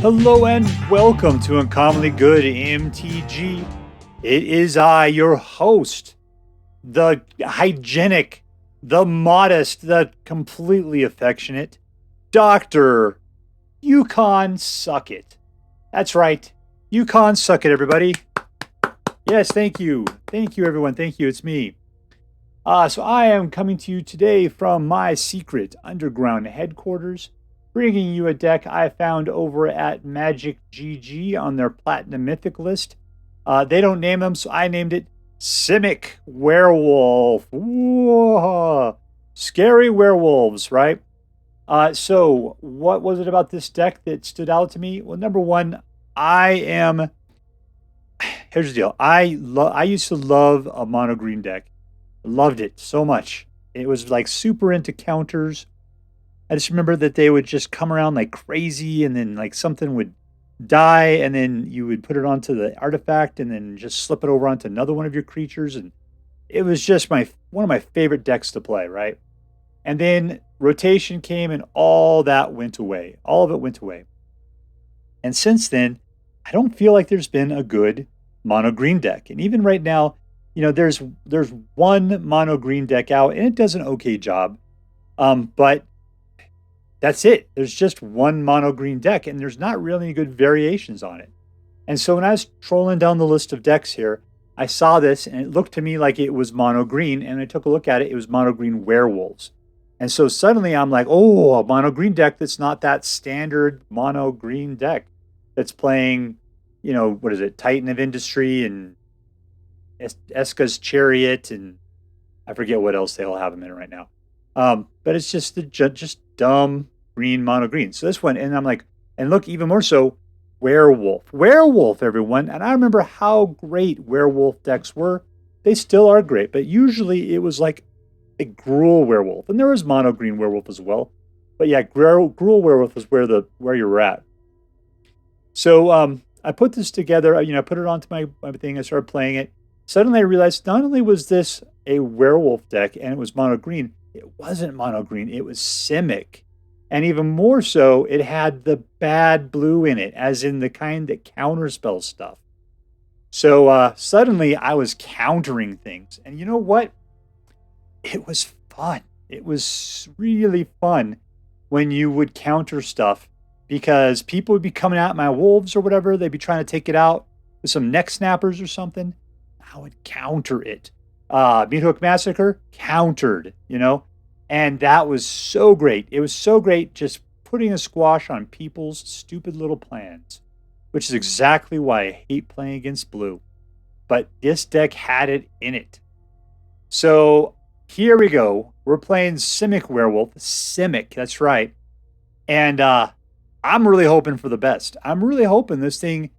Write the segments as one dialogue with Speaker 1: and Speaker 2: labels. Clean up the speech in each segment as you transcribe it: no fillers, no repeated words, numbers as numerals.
Speaker 1: Hello and welcome to Uncommonly Good MTG. It is I, your host, the hygienic, the modest, the completely affectionate Dr. Yukon Suckit. That's right, Yukon Suckit, everybody. Yes, thank you. Thank you, everyone. Thank you. It's me. So I am coming to you today from my secret underground headquarters, bringing you a deck I found over at Magic GG on their Platinum Mythic list. They don't name them, so I named it SIMIC Werewolf. Whoa. Scary werewolves, right? So what was it about this deck that stood out to me? Well, number one, here's the deal. I used to love a mono green deck. Loved it so much. It was like super into counters. I just remember that they would just come around like crazy, and then like something would die, and then you would put it onto the artifact and then just slip it over onto another one of your creatures. And it was just one of my favorite decks to play, right? And then rotation came and all that went away. All of it went away. And since then, I don't feel like there's been a good mono green deck. And even right now, there's one mono green deck out and it does an okay job. But that's it. There's just one mono green deck, and there's not really any good variations on it. And so when I was trolling down the list of decks here, I saw this, and it looked to me like it was mono green, and I took a look at it. It was mono green werewolves. And so suddenly I'm like, oh, a mono green deck that's not that standard mono green deck that's playing, what is it, Titan of Industry and Eska's Chariot, and I forget what else they all have them in right now. But it's just dumb green mono green. So this one, and I'm like, and look, even more so, werewolf, everyone. And I remember how great werewolf decks were. They still are great, but usually it was like a Gruul werewolf, and there was mono green werewolf as well. But yeah, Gruul werewolf is where you're at. So I put this together. I put it onto my thing. I started playing it. Suddenly I realized not only was this a werewolf deck and it was mono green, it wasn't mono green, it was SIMIC. And even more so, it had the bad blue in it, as in the kind that counterspells stuff. So suddenly I was countering things. And you know what? It was fun. It was really fun when you would counter stuff, because people would be coming at my wolves or whatever. They'd be trying to take it out with some neck snappers or something. I would counter it. Meat Hook Massacre countered, and that was so great. It was so great just putting a squash on people's stupid little plans, which is exactly why I hate playing against blue. But this deck had it in it. So here we go. We're playing SIMIC Werewolf. SIMIC, that's right. And I'm really hoping for the best. I'm really hoping this thing,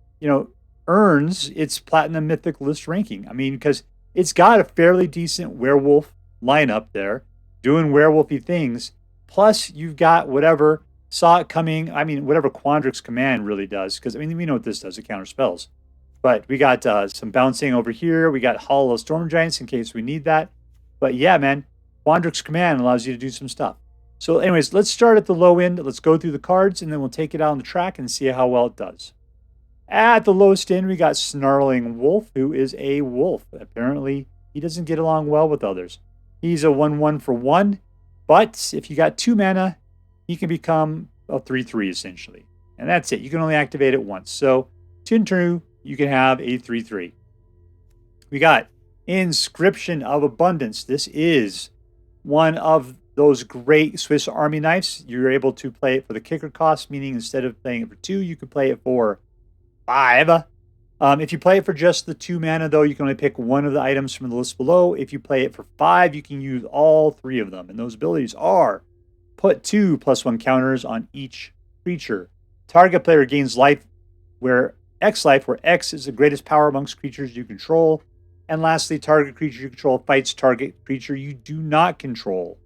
Speaker 1: earns its Platinum Mythic list ranking. I mean, because it's got a fairly decent werewolf lineup there, doing werewolfy things. Plus, you've got whatever saw it coming. I mean, whatever Quandrix Command really does. Because, we know what this does. It counters spells. But we got some bouncing over here. We got Hollow Storm Giants in case we need that. But yeah, man, Quandrix Command allows you to do some stuff. So anyways, let's start at the low end. Let's go through the cards, and then we'll take it out on the track and see how well it does. At the lowest end, we got Snarling Wolf, who is a wolf. Apparently, he doesn't get along well with others. He's a 1/1 for 1, but if you got 2 mana, he can become a 3/3 essentially. And that's it. You can only activate it once. So, 2/2, you can have a 3/3. We got Inscription of Abundance. This is one of those great Swiss Army knives. You're able to play it for the kicker cost, meaning instead of playing it for 2, you could play it for 5. If you play it for just the 2 mana, though, you can only pick one of the items from the list below. If you play it for 5, you can use all 3 of them. And those abilities are: put 2 +1 counters on each creature. Target player gains life where X is the greatest power amongst creatures you control. And lastly, target creature you control fights target creature you do not control.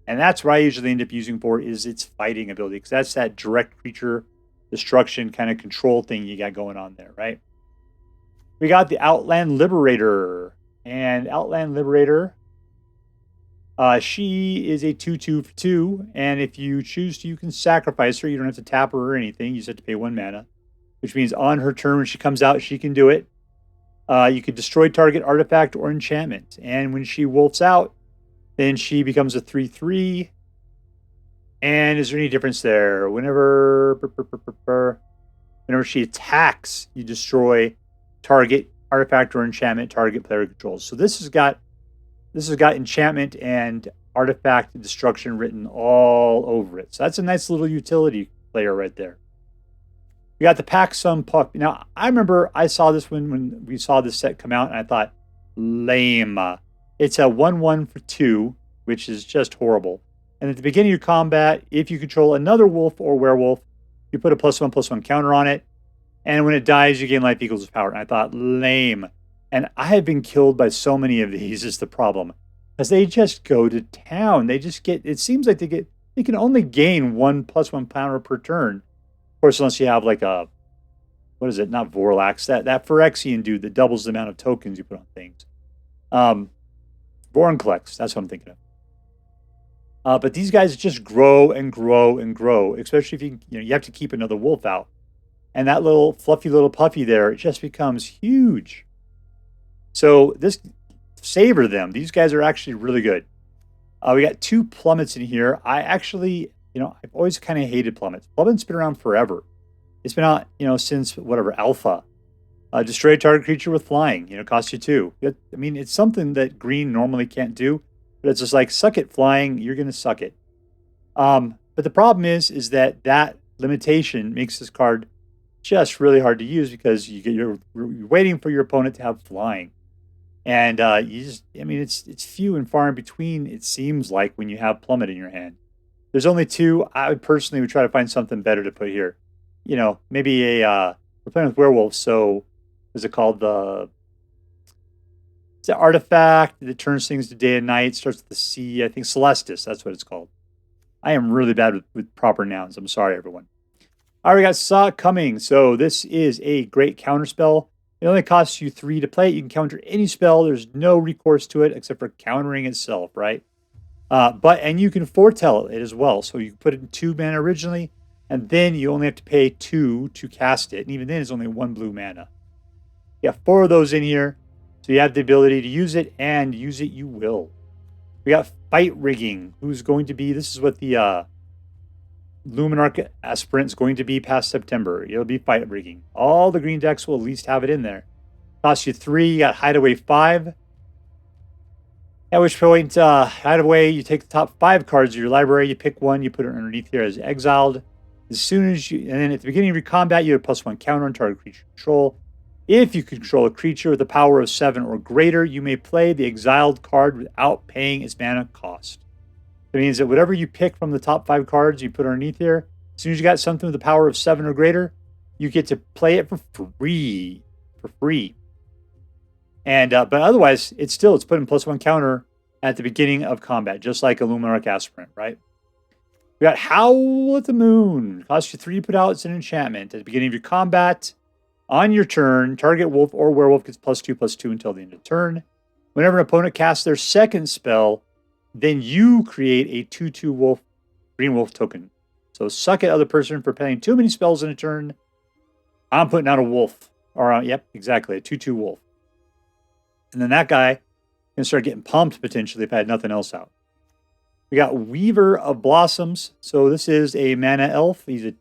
Speaker 1: And that's what I usually end up using for is its fighting ability, because that's that direct creature destruction kind of control thing you got going on there, right? We got the Outland Liberator. And Outland Liberator She is a 2/2 for 2, and if you choose to, you can sacrifice her. You don't have to tap her or anything. You just have to pay 1 mana, which means on her turn when she comes out, she can do it. You could destroy target artifact or enchantment, and when she wolfs out, then she becomes a 3/3. And is there any difference there? Whenever she attacks, you destroy target artifact or enchantment target player controls. So this has got enchantment and artifact destruction written all over it. So that's a nice little utility player right there. We got the Packsong Pup. Now, I remember I saw this when we saw this set come out, and I thought, lame. It's a 1/1 for 2, which is just horrible. And at the beginning of your combat, if you control another wolf or werewolf, you put a +1/+1 counter on it. And when it dies, you gain life equals its power. And I thought, lame. And I have been killed by so many of these is the problem. Because they just go to town. They just get, it seems like they can only gain 1 +1 counter per turn. Of course, unless you have like a, what is it? Not Vorlax, that Phyrexian dude that doubles the amount of tokens you put on things. Vorinclex, that's what I'm thinking of. But these guys just grow and grow and grow, especially if you have to keep another wolf out. And that little fluffy little puppy there, it just becomes huge. So savor them. These guys are actually really good. We got 2 plummets in here. I actually, I've always kind of hated plummets. Plummet's been around forever. It's been out, since whatever, alpha. Destroy a target creature with flying, costs you 2. It's something that green normally can't do. But it's just like, suck it, flying. You're going to suck it. But the problem is that limitation makes this card just really hard to use because you're waiting for your opponent to have flying. And it's few and far in between, it seems like, when you have Plummet in your hand. There's only 2. I personally would try to find something better to put here. Maybe we're playing with werewolves, so what's it called? It's an artifact that turns things to day and night, starts with the C. I think Celestis, that's what it's called. I am really bad with proper nouns. I'm sorry, everyone. All right, we got Saw Coming. So this is a great counter spell. It only costs you 3 to play it. You can counter any spell. There's no recourse to it except for countering itself, right? And you can foretell it as well. So you put it in 2 mana originally, and then you only have to pay 2 to cast it. And even then, it's only 1 blue mana. You have 4 of those in here. So you have the ability to use it, and use it you will. We got Fight Rigging, who's going to be, this is what the Luminarch Aspirant is going to be past September. It'll be Fight Rigging. All the green decks will at least have it in there. Costs you 3, you got Hideaway 5. At which point, Hideaway, you take the top 5 cards of your library, you pick one, you put it underneath here as exiled. As soon as and then at the beginning of your combat, you have a +1 counter on target creature control. If you control a creature with a power of 7 or greater, you may play the exiled card without paying its mana cost. That means that whatever you pick from the top 5 cards you put underneath here, as soon as you got something with a power of 7 or greater, you get to play it for free. And but otherwise, it's putting +1 counter at the beginning of combat, just like a Luminarch Aspirant, right? We got Howl at the Moon. Costs you 3 to put out. It's an enchantment. At the beginning of your combat, on your turn, target wolf or werewolf gets +2/+2 until the end of turn. Whenever an opponent casts their second spell, then you create a 2/2 wolf, green wolf token. So suck it, other person, for playing too many spells in a turn. I'm putting out a wolf. Yep, exactly, a 2/2 wolf. And then that guy can start getting pumped potentially if I had nothing else out. We got Weaver of Blossoms. So this is a mana elf. He's a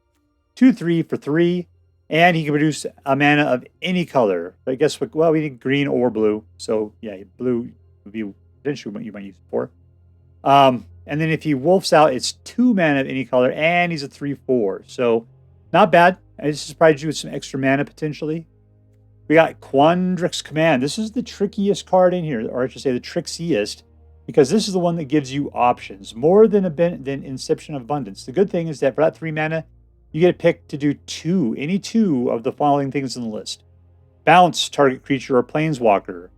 Speaker 1: 2/3 for 3. And he can produce a mana of any color. But guess what? Well, we need green or blue. So, yeah, blue would be potentially what you might use it for. And then if he wolfs out, it's 2 mana of any color. And he's a 3/4. So, not bad. I just surprised you with some extra mana potentially. We got Quandrix Command. This is the trickiest card in here. Or I should say the trickiest. Because this is the one that gives you options. More than Inscription of Abundance. The good thing is that for that 3 mana, you get a pick to do any two of the following things in the list. Bounce target creature or planeswalker.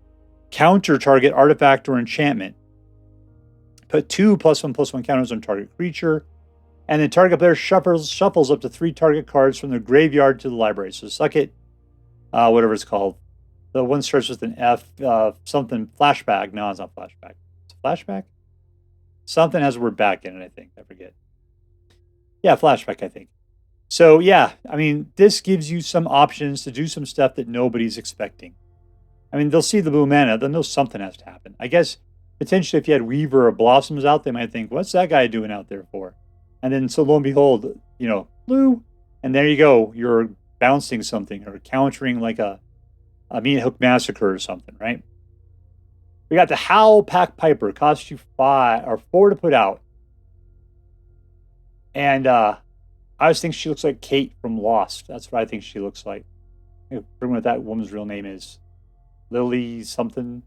Speaker 1: Counter target artifact or enchantment. Put 2 +1/+1 counters on target creature. And then target player shuffles up to 3 target cards from their graveyard to the library. So suck it, whatever it's called. The one starts with an F, something flashback. No, it's not flashback. It's flashback? Something has the word back in it, I think. I forget. Yeah, flashback, I think. So, yeah, I mean, this gives you some options to do some stuff that nobody's expecting. I mean, they'll see the blue mana, they'll know something has to happen. I guess, potentially, if you had Weaver or Blossoms out, they might think, what's that guy doing out there for? And then, so lo and behold, you know, blue, and there you go. You're bouncing something or countering like a Meat Hook Massacre or something, right? We got the Howlpack Piper. Costs you 4 to put out. And I always think she looks like Kate from Lost. That's what I think she looks like. I forget what that woman's real name is. Lily something.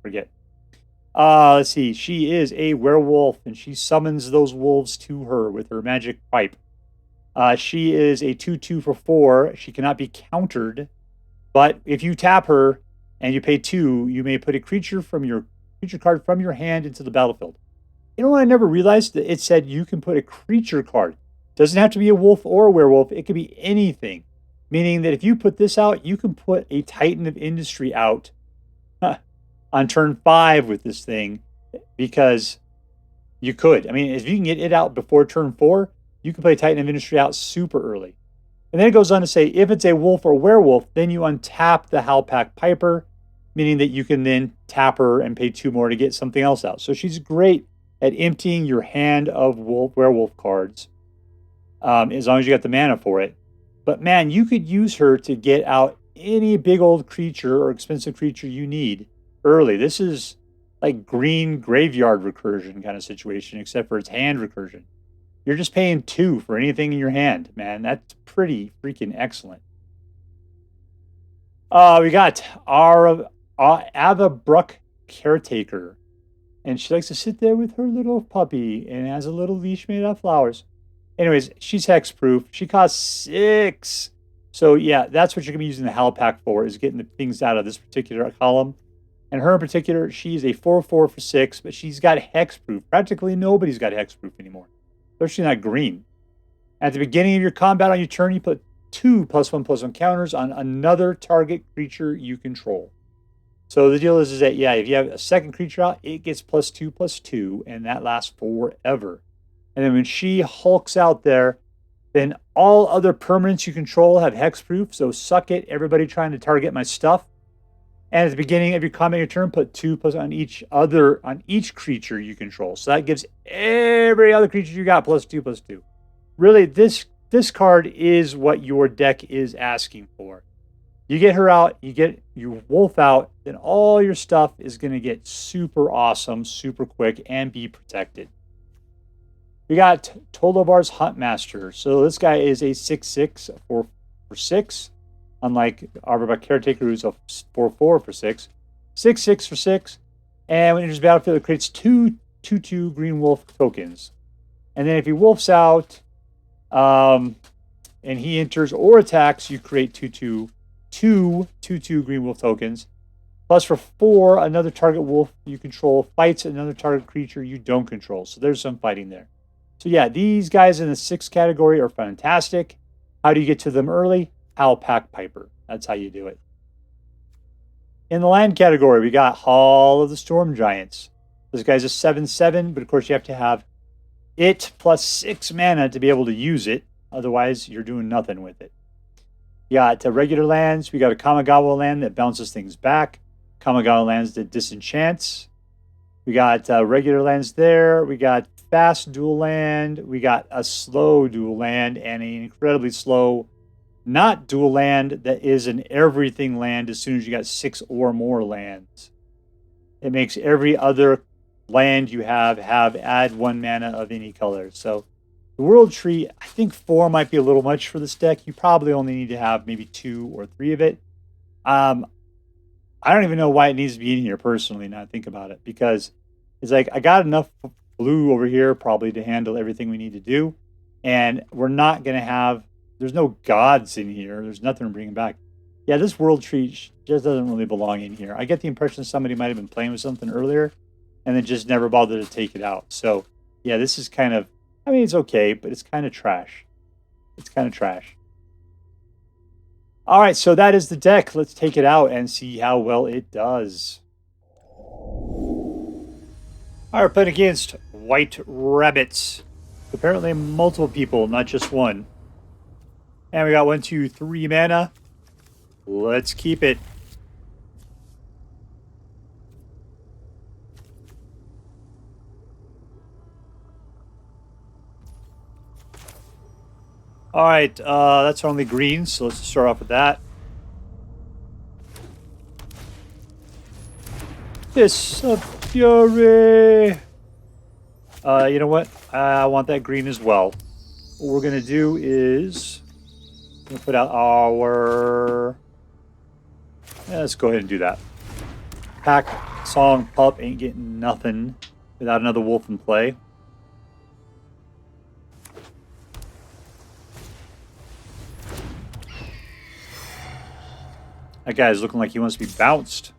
Speaker 1: Forget. Let's see. She is a werewolf, and she summons those wolves to her with her magic pipe. She is a 2/2 for 4. She cannot be countered. But if you tap her and you pay 2, you may put a creature card from your hand into the battlefield. You know what? I never realized that it said you can put a creature card. Doesn't have to be a wolf or a werewolf. It could be anything. Meaning that if you put this out, you can put a Titan of Industry out on turn 5 with this thing, because you could. I mean, if you can get it out before turn 4, you can play Titan of Industry out super early. And then it goes on to say, if it's a wolf or werewolf, then you untap the Howlpack Piper, meaning that you can then tap her and pay 2 more to get something else out. So she's great at emptying your hand of werewolf cards, as long as you got the mana for it. But man, you could use her to get out any big old creature or expensive creature you need early. This is like green graveyard recursion kind of situation, except for its hand recursion. You're just paying 2 for anything in your hand, man. That's pretty freaking excellent. We got our Avabruck Caretaker. And she likes to sit there with her little puppy and has a little leash made out of flowers. Anyways, she's hexproof. She costs 6. So yeah, that's what you're going to be using the Howlpack for, is getting the things out of this particular column. And her in particular, she's a 4/4 for 6, but she's got hexproof. Practically nobody's got hexproof anymore, especially not green. At the beginning of your combat on your turn, you put 2 +1/+1 counters on another target creature you control. So the deal is that, yeah, if you have a second creature out, it gets +2/+2, and that lasts forever. And then when she hulks out there, then all other permanents you control have hexproof. So suck it, everybody trying to target my stuff. And at the beginning of your combat your turn, put 2 plus on each creature you control. So that gives every other creature you got +2/+2. Really, this card is what your deck is asking for. You get her out, you get your wolf out, then all your stuff is going to get super awesome, super quick, and be protected. We got Tovolar's Huntmaster. So this guy is a 6/6 for 6. Unlike Avabruck Caretaker, who's a 4/4 for 6. 6/6 for 6. And when it enters battlefield, it creates 2/2 green wolf tokens. And then if he wolfs out, and he enters or attacks, you create 2/2 green wolf tokens. Plus for 4, another target wolf you control fights another target creature you don't control. So there's some fighting there. So yeah, these guys in the 6 category are fantastic. How do you get to them early? Howlpack Piper. That's how you do it. In the land category, we got Hall of the Storm Giants. This guy's a 7/7, but of course you have to have it plus 6 mana to be able to use it. Otherwise, you're doing nothing with it. You got regular lands. We got a Kamigawa land that bounces things back. Kamigawa lands that disenchants. We got regular lands there. We got fast dual land. We got a slow dual land and an incredibly slow not dual land that is an everything land as soon as you got 6 or more lands. It makes every other land you have add 1 mana of any color. So the World Tree, I think 4 might be a little much for this deck. You probably only need to have maybe 2 or 3 of it. I don't even know why it needs to be in here personally, now I think about it, because it's like I got enough blue over here probably to handle everything we need to do. And we're not going to have, there's no gods in here. There's nothing to bring back. Yeah, this World Tree just doesn't really belong in here. I get the impression somebody might have been playing with something earlier and then just never bothered to take it out. So, yeah, this is kind of, I mean, it's okay, but it's kind of trash. It's kind of trash. All right, so that is the deck. Let's take it out and see how well it does. Alright, we're playing against WhiteRabbits. Apparently multiple people, not just one. And we got 1, 2, 3 mana. Let's keep it. Alright, that's our only green, so let's start off with that. This of Fury. You know what? I want that green as well. What we're gonna do is we're gonna put out our. Let's go ahead and do that. Packsong Pup ain't getting nothing without another wolf in play. That guy's looking like he wants to be bounced.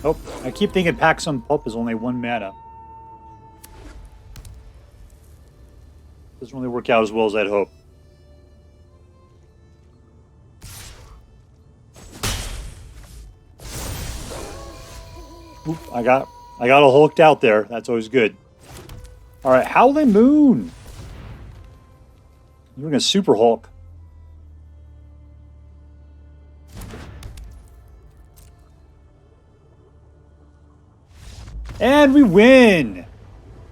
Speaker 1: Oh, I keep thinking Packsong Pup is only 1 mana. Doesn't really work out as well as I'd hope. Oop, I got all hulked out there. That's always good. All right, Howling Moon. We're gonna super Hulk. And we win!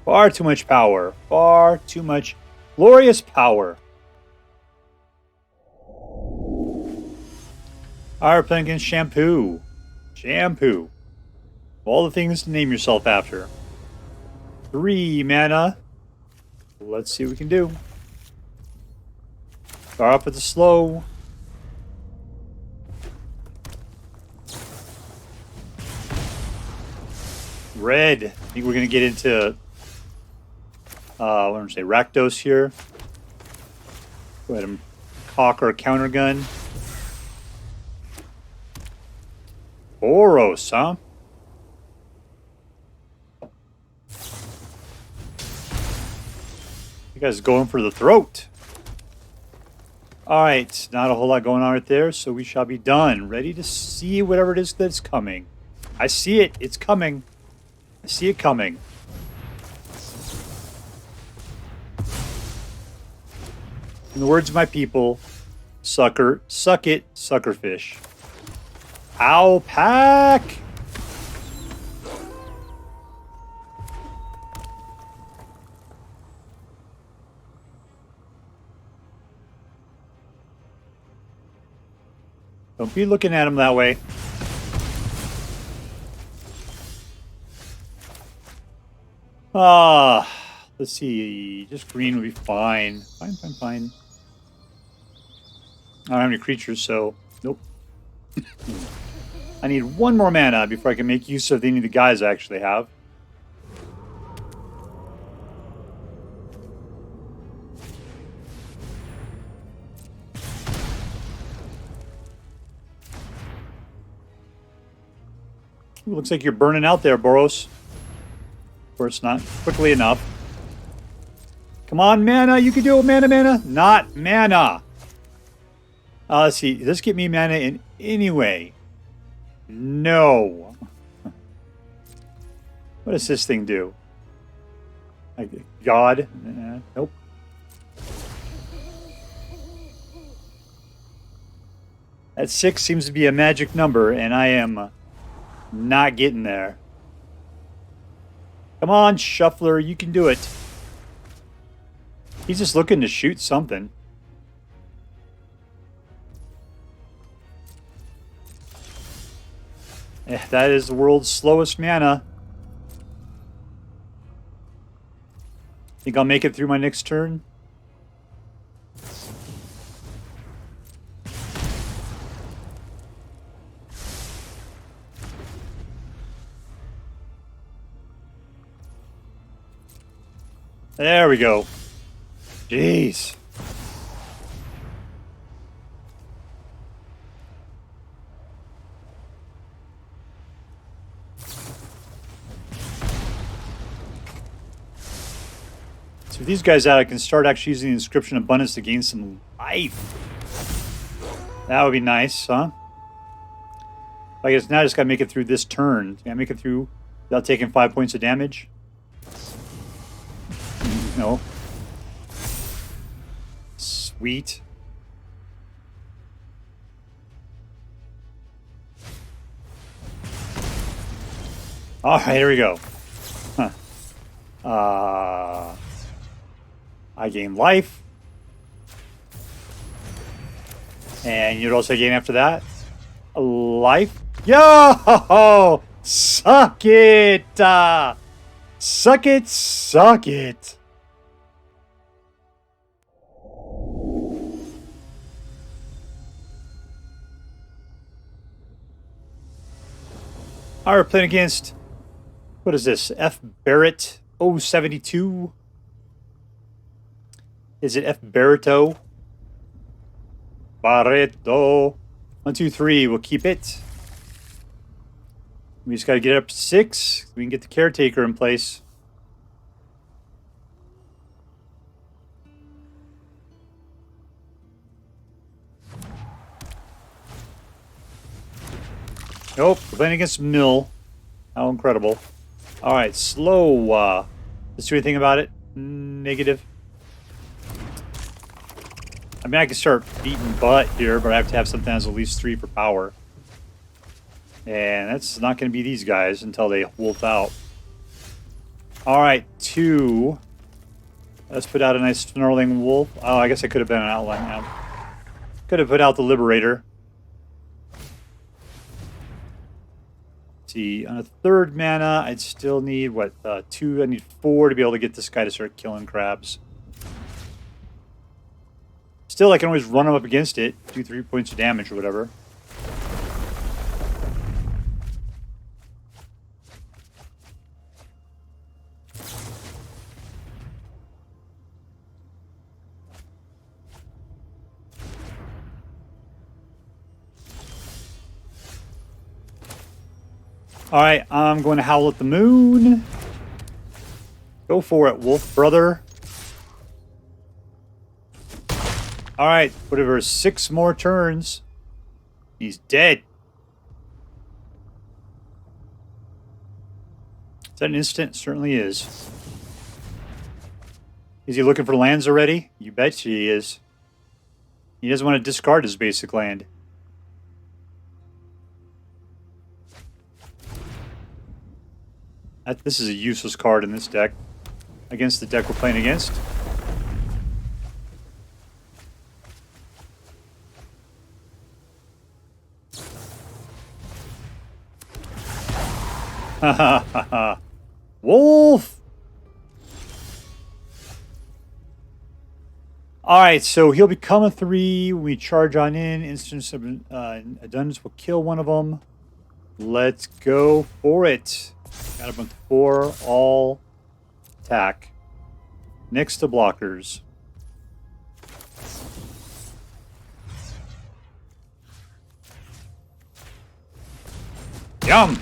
Speaker 1: Far too much power. Far too much glorious power. Alright, we're playing against Shampoo. Shampoo. All the things to name yourself after. 3 mana. Let's see what we can do. Start off with the slow. Red. I think we're going to get into, what do I say, Rakdos here. Go ahead and cock our counter gun. Boros, huh? You guys going for the throat. Alright, not a whole lot going on right there, so we shall be done. Ready to see whatever it is that's coming. I see it. It's coming. I see it coming. In the words of my people, sucker, suck it, suckerfish. Howlpack! Don't be looking at him that way. Let's see. Just green would be fine. Fine. I don't have any creatures, so nope. I need 1 more mana before I can make use of any of the guys I actually have. Ooh, looks like you're burning out there, Boros. Of course not. Quickly enough. Come on, mana. You can do it, mana. Not mana. Let's see. Does this get me mana in any way? No. What does this thing do? Like God? Nope. That 6 seems to be a magic number, and I am not getting there. Come on, Shuffler. You can do it. He's just looking to shoot something. That is the world's slowest mana. Think I'll make it through my next turn? There we go. Jeez. So with these guys out, I can start actually using the Inscription of Abundance to gain some life. That would be nice, huh? I guess now I just gotta make it through this turn. Can I make it through without taking 5 points of damage? No. Sweet. All right, here we go. Huh. I gain life. And you know what else I gain after that? Life. Yo! Suck it! Suck it, suck it. All right, we're playing against, what is this? F. Barrett 072? Is it F. Barretto? Barretto. 1, 2, 3. We'll keep it. We just got to get it up to 6. We can get the caretaker in place. Nope, we're playing against Mill. How incredible. Alright, slow. Let's do anything about it. Negative. I mean, I can start beating butt here, but I have to have something that has at least 3 for power. And that's not going to be these guys until they wolf out. Alright, 2. Let's put out a nice Snarling Wolf. Oh, I guess I could have been an Outland now. Could have put out the Liberator. See, on a 3rd mana, I'd still need, what, 2? I need 4 to be able to get this guy to start killing crabs. Still, I can always run him up against it, do 3 points of damage or whatever. Alright, I'm going to Howl at the Moon. Go for it, Wolf Brother. Alright, whatever, 6 more turns. He's dead. Is that an instant? Certainly is. Is he looking for lands already? You bet he is. He doesn't want to discard his basic land. This is a useless card in this deck. Against the deck we're playing against. Ha ha ha ha. Wolf! Alright, so he'll become a 3 when we charge on in. Instance of Abundance will kill one of them. Let's go for it. Got a bunch of 4, all attack. Next to blockers. Yum!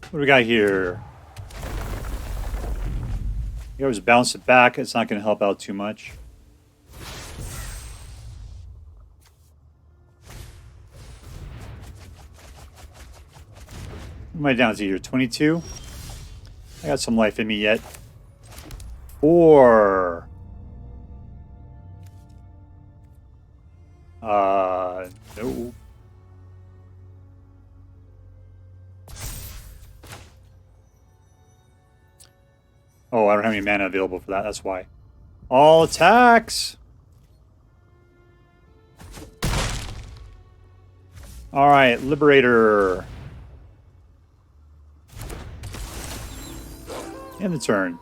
Speaker 1: What do we got here? You always bounce it back. It's not going to help out too much. What am I down to here? 22? I got some life in me yet. 4. No. Oh, I don't have any mana available for that. That's why. All attacks! Alright, Liberator. End the turn.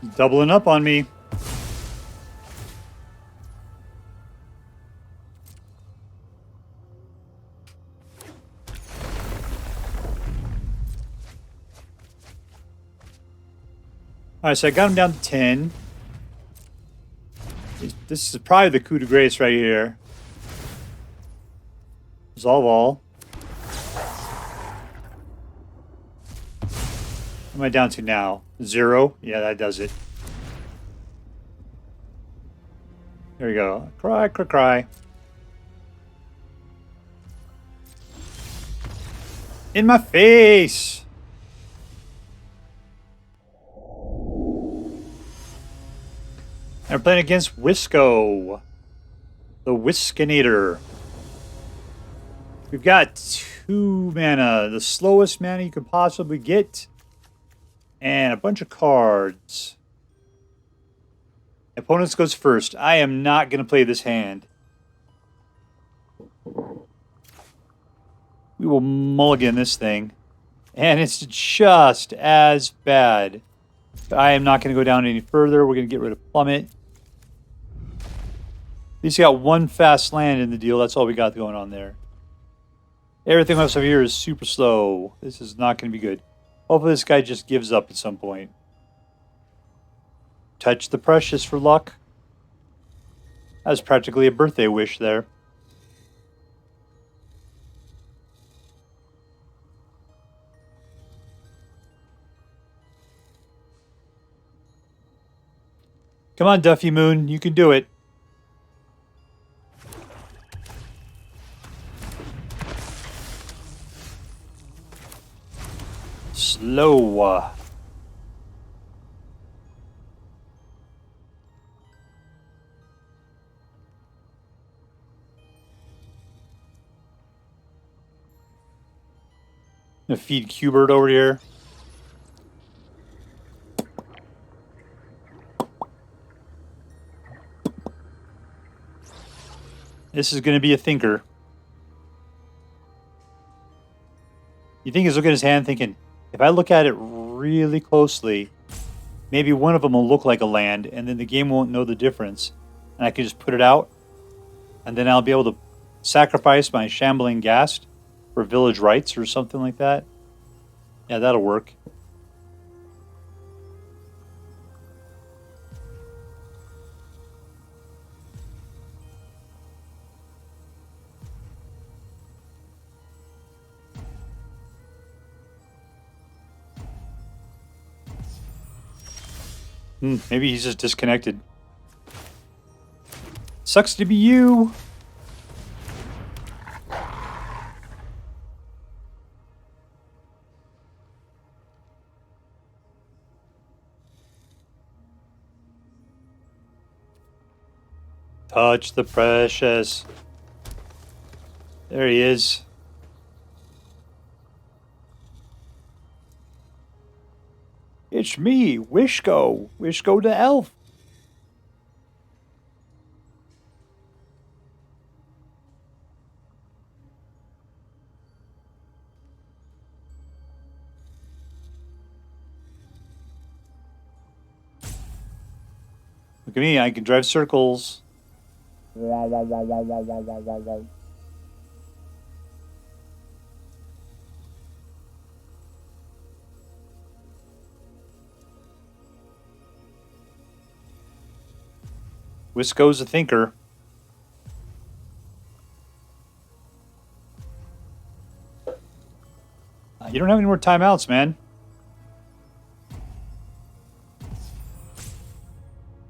Speaker 1: He's doubling up on me. Alright, so I got him down to 10. This is probably the coup de grace right here. Resolve all. What am I down to now? 0? Yeah, that does it. There we go. Cry, cry, cry. In my face! And we're playing against Whisko. The Whiskinator. We've got 2 mana. The slowest mana you could possibly get. And a bunch of cards. Opponents goes first. I am not going to play this hand. We will mulligan this thing. And it's just as bad. I am not going to go down any further. We're going to get rid of Plummet. At least you got 1 fast land in the deal. That's all we got going on there. Everything else over here is super slow. This is not going to be good. Hopefully this guy just gives up at some point. Touch the precious for luck. That was practically a birthday wish there. Come on, Duffy Moon. You can do it. Slow. Gonna feed Qbert over here. This is going to be a thinker. You think he's looking at his hand thinking, if I look at it really closely, maybe one of them will look like a land, and then the game won't know the difference. And I can just put it out, and then I'll be able to sacrifice my Shambling Ghast for Village Rights or something like that. Yeah, that'll work. Maybe he's just disconnected. Sucks to be you. Touch the precious. There he is. It's me, Whisko. Whisko the elf. Look at me, I can drive circles. Whisko's a thinker. You don't have any more timeouts, man.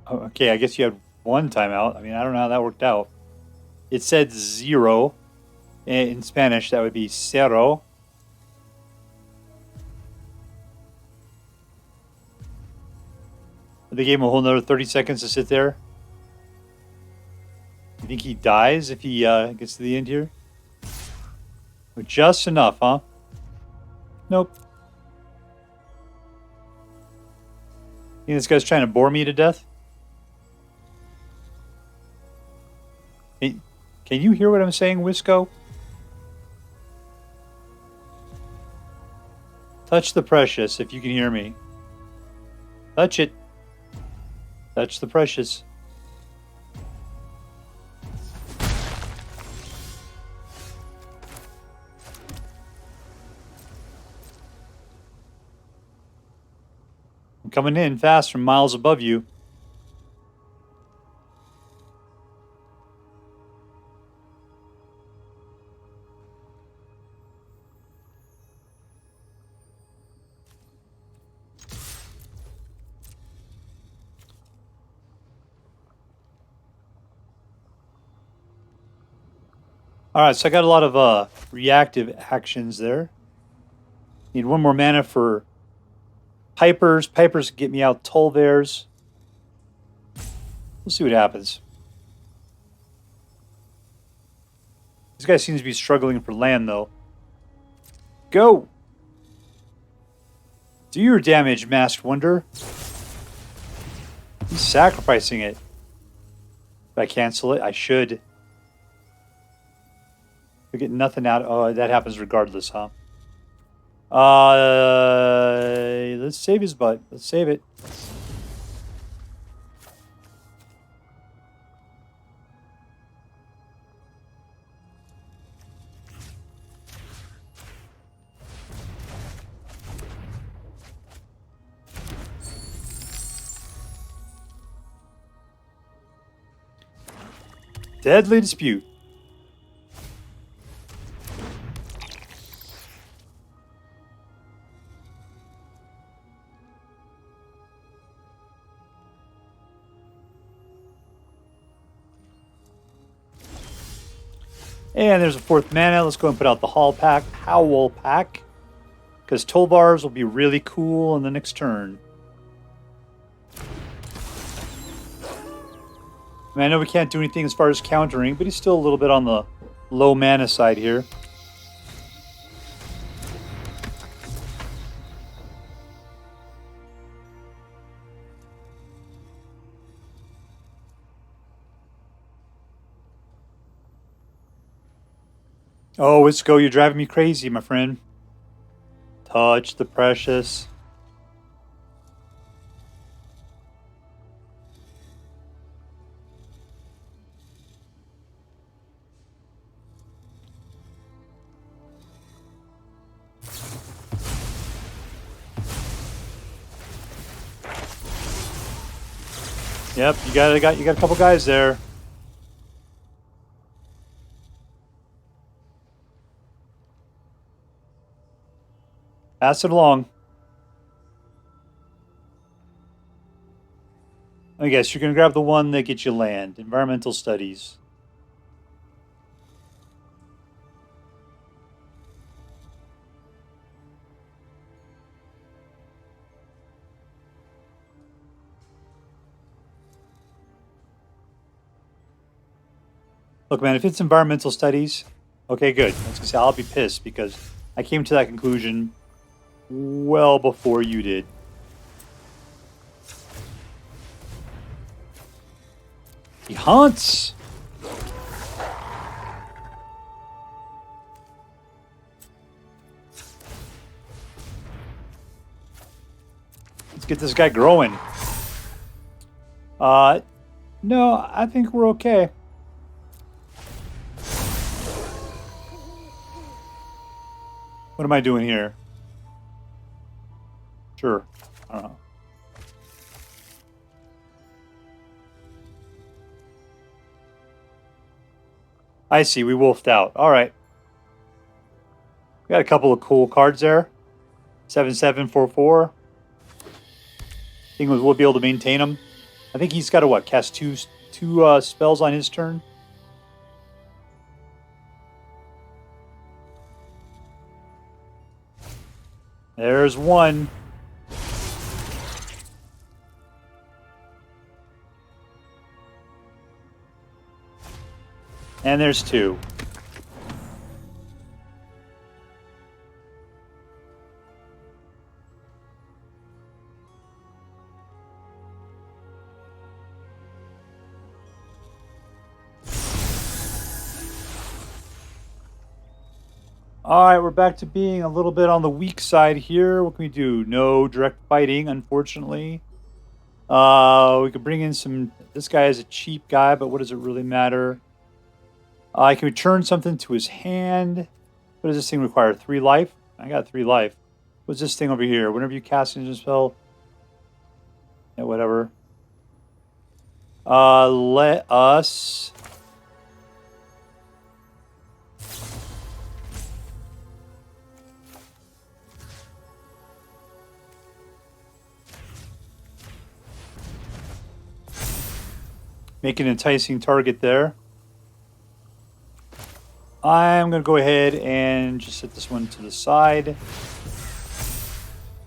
Speaker 1: Oh, okay, I guess you had 1 timeout. I mean, I don't know how that worked out. It said 0. In Spanish, that would be cero. They gave him a whole another 30 seconds to sit there. You think he dies if he gets to the end here? Just enough, huh? Nope. Think this guy's trying to bore me to death? Can you hear what I'm saying, Whisko? Touch the precious if you can hear me. Touch it. Touch the precious. I'm coming in fast from miles above you. Alright, so I got a lot of reactive actions there. Need one more mana for Pipers. Pipers get me out Tolvares. We'll see what happens. This guy seems to be struggling for land, though. Go! Do your damage, Masked Wonder. He's sacrificing it. If I cancel it, I should. We get nothing out. Oh, that happens regardless, huh? Let's save his butt. Let's save it. Deadly Dispute. And there's a fourth mana. Let's go and put out the Howlpack. Because Tolvars will be really cool on the next turn. I mean, I know we can't do anything as far as countering, but he's still a little bit on the low mana side here. Oh, Whisko, you're driving me crazy, my friend. Touch the precious. Yep, you got a couple guys there. Pass it along. I guess you're going to grab the one that gets you land. Environmental studies. Look, man, if it's environmental studies, okay, good. I was gonna say, I'll be pissed because I came to that conclusion well before you did. He hunts! Let's get this guy growing. No, I think we're okay. What am I doing here? Sure. I don't know. I see. We wolfed out. All right. We got a couple of cool cards there. 7/7/4/4. I think we'll be able to maintain them. I think he's got to what? Cast two spells on his turn. There's one. And there's two. All right, we're back to being a little bit on the weak side here. What can we do? No direct fighting, unfortunately. We could bring in some... This guy is a cheap guy, but what does it really matter? I can return something to his hand. What does this thing require? 3 life? I got 3 life. What's this thing over here? Whenever you cast a spell, Yeah, whatever. Let us... make an enticing target there. I'm going to go ahead and just set this one to the side.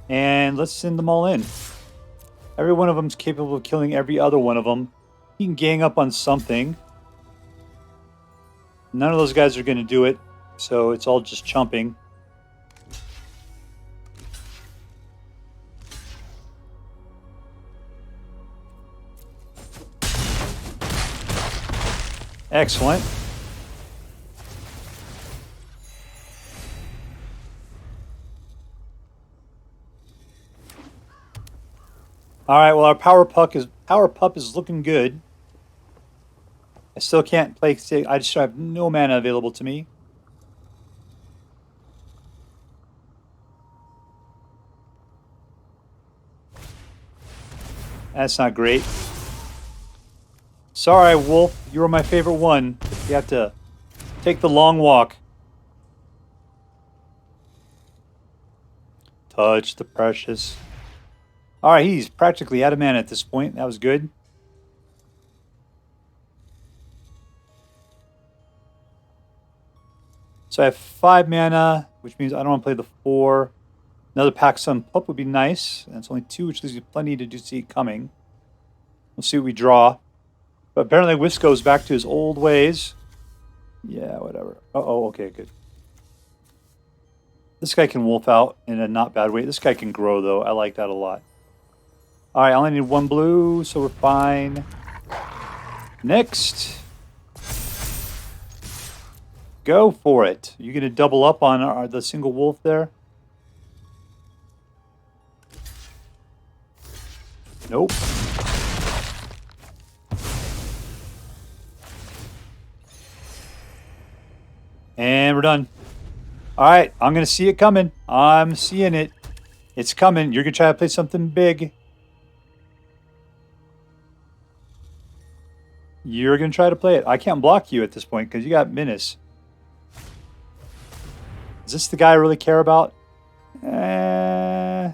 Speaker 1: And let's send them all in. Every one of them is capable of killing every other one of them. You can gang up on something. None of those guys are going to do it, so it's all just chumping. Excellent. All right, well, our power pup is looking good. I still can't play. I just have no mana available to me. That's not great. Sorry, Wolf. You were my favorite one. You have to take the long walk. Touch the precious. All right, he's practically out of mana at this point. That was good. So I have 5 mana, which means I don't want to play the 4. Another Packsong Pup would be nice. And it's only 2, which leaves you plenty to see it coming. We'll see what we draw. But apparently Whisko's back to his old ways. Yeah, whatever. Uh-oh, okay, good. This guy can wolf out in a not bad way. This guy can grow, though. I like that a lot. All right, I only need 1 blue, so we're fine. Next. Go for it. You going to double up on the single wolf there? Nope. And we're done. All right, I'm going to see it coming. I'm seeing it. It's coming. You're going to try to play something big. You're going to try to play it. I can't block you at this point because you got Menace. Is this the guy I really care about? I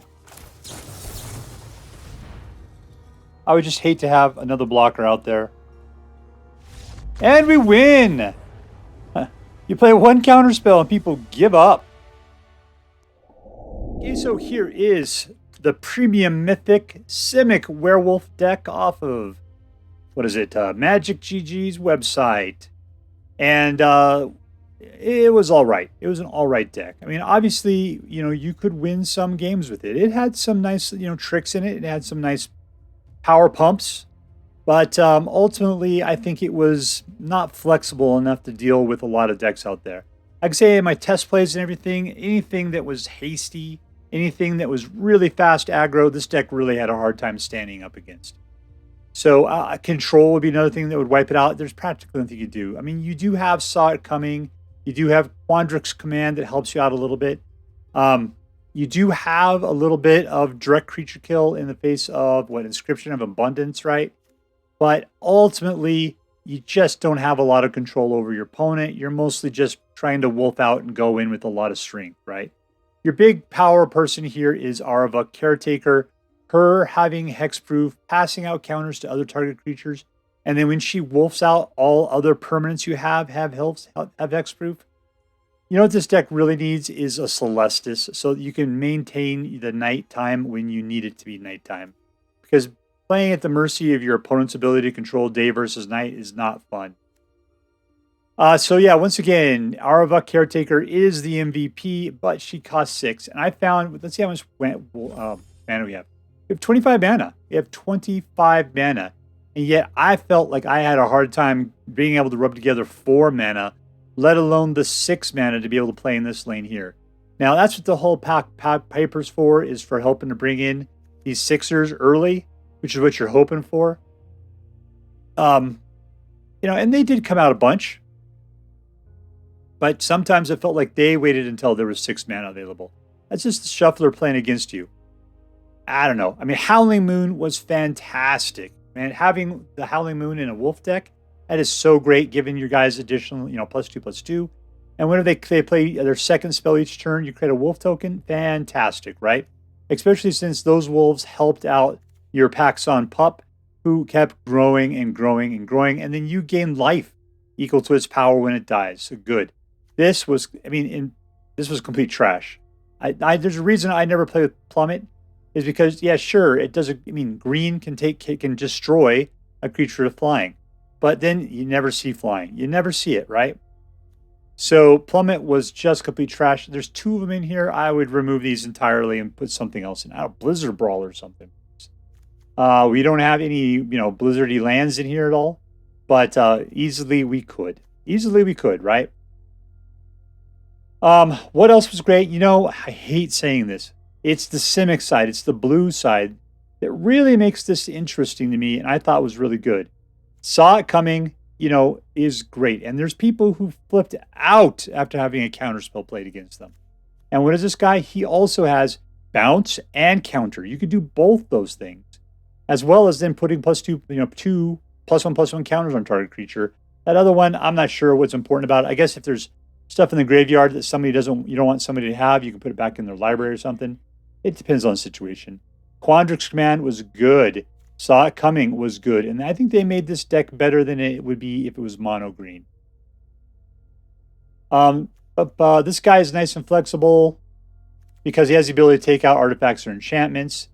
Speaker 1: would just hate to have another blocker out there. And we win! You play 1 counterspell and people give up. Okay, so here is the premium mythic SIMIC werewolf deck off of, what is it, Magic GG's website. And it was all right. It was an all right deck. I mean, obviously, you know, you could win some games with it. It had some nice, you know, tricks in it. It had some nice power pumps. But ultimately, I think it was not flexible enough to deal with a lot of decks out there. I can say in my test plays and everything, anything that was hasty, anything that was really fast aggro, this deck really had a hard time standing up against. So control would be another thing that would wipe it out. There's practically nothing you do. I mean, you do have Saw It Coming. You do have Quandrix Command that helps you out a little bit. You do have a little bit of direct creature kill in the face of, Inscription of Abundance, right? But ultimately, you just don't have a lot of control over your opponent. You're mostly just trying to wolf out and go in with a lot of strength, right? Your big power person here is Avabruck Caretaker. Her having hexproof, passing out counters to other target creatures. And then when she wolfs out, all other permanents you have hexproof. You know what this deck really needs is a Celestis, so that you can maintain the nighttime when you need it to be nighttime. Because playing at the mercy of your opponent's ability to control day versus night is not fun. So yeah, once again, Avabruck Caretaker is the MVP, but she costs 6. And I found, let's see how much mana we have. We have 25 mana. We have 25 mana. And yet I felt like I had a hard time being able to rub together 4 mana, let alone the 6 mana to be able to play in this lane here. Now that's what the whole Howlpack Piper's for, is for helping to bring in these 6ers early, which is what you're hoping for. You know, and they did come out a bunch. But sometimes it felt like they waited until there was 6 mana available. That's just the shuffler playing against you. I don't know. I mean, Howling Moon was fantastic. Man, having the Howling Moon in a wolf deck, that is so great, giving your guys additional, +2/+2. And whenever they play their second spell each turn, you create a wolf token. Fantastic, right? Especially since those wolves helped out your Packsong Pup, who kept growing and growing and growing, and then you gain life equal to its power when it dies. So good. This was, this was complete trash. There's a reason I never play with Plummet, is because, yeah, sure, it does. Green can destroy a creature with flying, but then you never see flying. You never see it, right? So Plummet was just complete trash. There's 2 of them in here. I would remove these entirely and put something else in. Blizzard Brawl or something. We don't have any, blizzardy lands in here at all, but easily we could. Easily we could, right? What else was great? I hate saying this. It's the SIMIC side. It's the blue side that really makes this interesting to me, and I thought was really good. Saw it coming, is great. And there's people who flipped out after having a counterspell played against them. And what is this guy? He also has bounce and counter. You could do both those things, as well as then putting +2, 2 +1/+1 counters on target creature. That other one, I'm not sure what's important about it. I guess if there's stuff in the graveyard that you don't want somebody to have, you can put it back in their library or something. It depends on the situation. Quandrix Command was good. Saw it coming was good. And I think they made this deck better than it would be if it was mono green. But this guy is nice and flexible because he has the ability to take out artifacts or enchantments.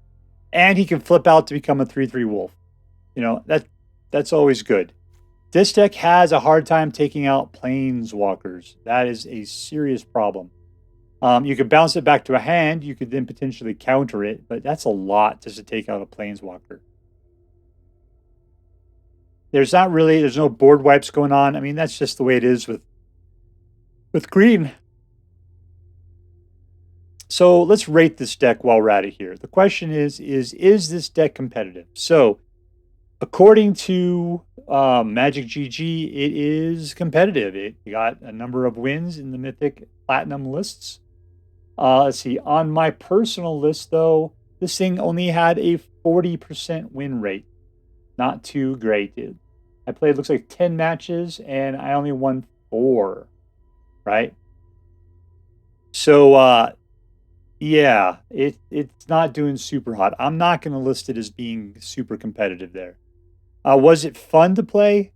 Speaker 1: And he can flip out to become a 3/3 wolf. That's always good. This deck has a hard time taking out planeswalkers. That is a serious problem. You could bounce it back to a hand. You could then potentially counter it, but that's a lot just to take out a planeswalker. There's no board wipes going on. That's just the way it is with green. So let's rate this deck while we're at it here. The question is this deck competitive? So according to Magic GG, it is competitive. It got a number of wins in the Mythic Platinum lists. Let's see. On my personal list, though, this thing only had a 40% win rate. Not too great. I played, looks like 10 matches, and I only won 4. Right? So, yeah, it's not doing super hot. I'm not going to list it as being super competitive there. Was it fun to play?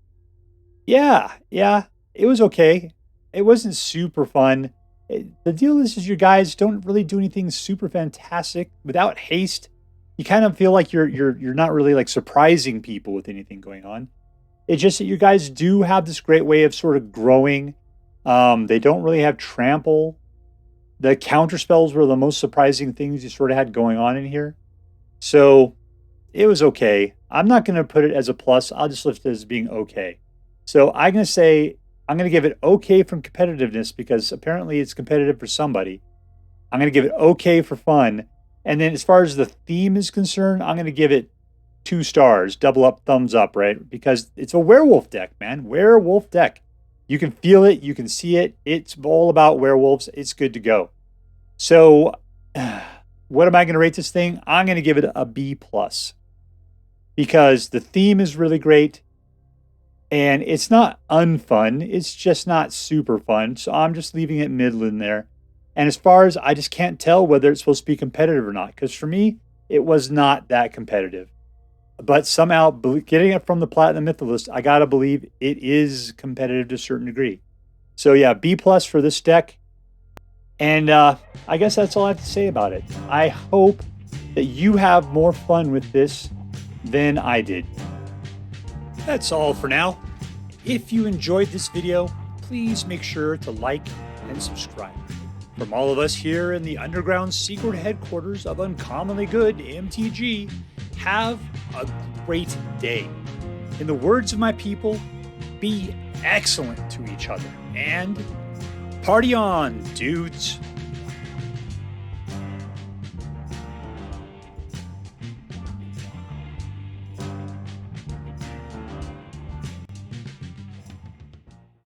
Speaker 1: Yeah, it was okay. It wasn't super fun. The deal is your guys don't really do anything super fantastic. Without haste, you kind of feel like you're not really like surprising people with anything going on. It's just that you guys do have this great way of sort of growing. They don't really have trample. The counter spells were the most surprising things you sort of had going on in here. So it was okay. I'm not going to put it as a plus. I'll just list it as being okay. So I'm going to give it okay from competitiveness because apparently it's competitive for somebody. I'm going to give it okay for fun. And then as far as the theme is concerned, I'm going to give it 2 stars, double up, thumbs up, right? Because it's a werewolf deck, man. Werewolf deck. You can feel it. You can see it. It's all about werewolves. It's good to go. So what am I going to rate this thing? I'm going to give it a B+. Because the theme is really great. And it's not unfun. It's just not super fun. So I'm just leaving it middling there. And as far as I just can't tell whether it's supposed to be competitive or not. Because for me, it was not that competitive. But somehow, getting it from the Platinum Mytholist, I got to believe it is competitive to a certain degree. So yeah, B+ for this deck. And I guess that's all I have to say about it. I hope that you have more fun with this than I did. That's all for now. If you enjoyed this video, please make sure to like and subscribe. From all of us here in the underground secret headquarters of Uncommonly Good MTG, have a great day. In the words of my people, be excellent to each other and party on, dudes.